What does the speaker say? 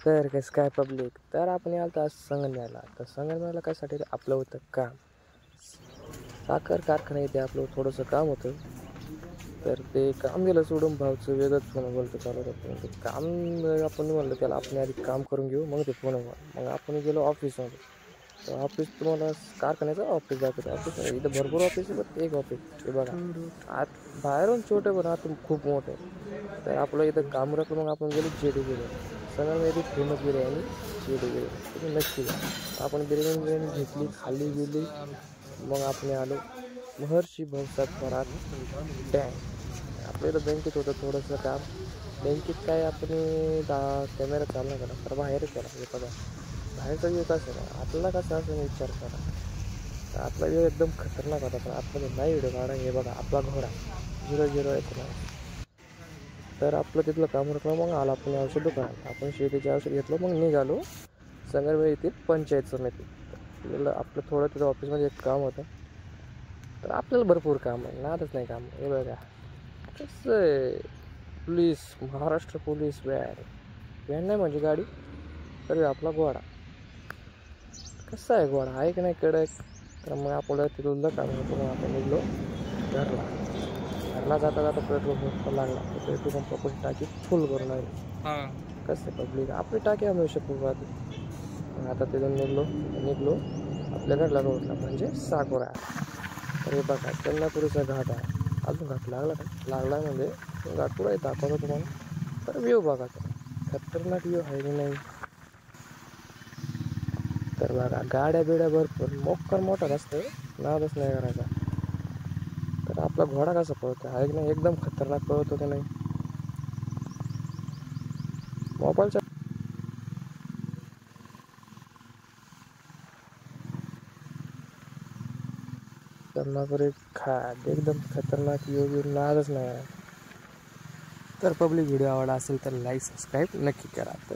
तर कसं काय पब्लिक, तर आपण आलो आज संगमनेरला. तर संगमनेरला कशासाठी आपलं होतं काम, साखर कारखाना इथे आपलं थोडंसं काम होतं. तर ते काम दिलं सोडून भाऊचं वेगळंच फोन बोलतं चालू होतं. ते काम आपण म्हणलं त्याला आपण आधी काम करून घेऊ मग ते फोन. मग आपण गेलो ऑफिसमध्ये. तर ऑफिस तुम्हाला कारखान्याचं ऑफिस दाखवतो. ऑफिसमध्ये इथं भरपूर ऑफिस आहे, पण एक ऑफिस हे बघा आत बाहेरून छोटे पण आतून खूप मोठे. तर आपलं इथं काम राखलं. मग आपण गेलो जेडी बिर्याणी. सगळ्यामध्ये फेमस बिर्याणी जेडी बिर्याणी, तुम्ही नक्की जा. आपण बिर्याणी घेतली, खाल्ली गेली. मग आपण आलो महर्षी भाऊसाहेब थोरात बँक. आपल्या इथं बँकेत होतं थोडंसं काम. बँकेत काय आपण कॅमेरा चालू नाही केला, तर बाहेरच केला. हे बघा बाहेरचा व्यू कसा आहे, आतला कसा असं विचार करा. तर आतला व्यू एकदम खतरनाक होता, पण आतमध्ये नाही व्हिडिओ काढा. हे बघा आपला घोडा 008 नाव. तर आपलं तिथलं काम रखलं. मग आला आपण औषध दुकानात. आपण शेतीचे औषध घेतलं. मग निघालो संगमनेर येथील पंचायत समिती. आपलं थोडं तिथं ऑफिसमध्ये एक काम होतं. तर आपल्याला भरपूर काम आहे, नादच नाही काम. हे बघा कसं आहे, पोलीस, महाराष्ट्र पोलीस व्हॅन नाही म्हणजे गाडी, तर आपला घोडा कसा आहे, घोडा आहे की नाही कडक. तर मग आपलं तिथलं काम होतं. मग आपण निघलो घरला जाता जाता पेट्रोल पंप लागला. तर पेट्रोल पंपाची टाकी फुल करून राहिली. कसं पब्लिक आपली टाकी हमेशा फुल राहते. मग आता तिथून निघलो आपल्या घरला रोडला म्हणजे साकोरा. तर हे बघा कन्यापुरीचा घाट आहे. अजून घाट लागला का, लागला म्हणजे घाट पुढे दाखवतो तुम्हाला. तर व्ह्यू बघा, तर खतरनाक व्ह्यू आहे की नाही. तर बघा गाड्या बिड्या भरपूर, मोक्कर मोठा रस्ता आहे, नादच नाही करायचा. तर आपला घोडा कसा पळतो आहे की नाही, एकदम खतरनाक पळतो की नाही. मोबाईलच्या खाट एकदम खतरनाक व्ह्यू नादच नाही. तर पब्लिक व्हिडिओ आवडला असेल तर लाईक सबस्क्राईब नक्की करा. तर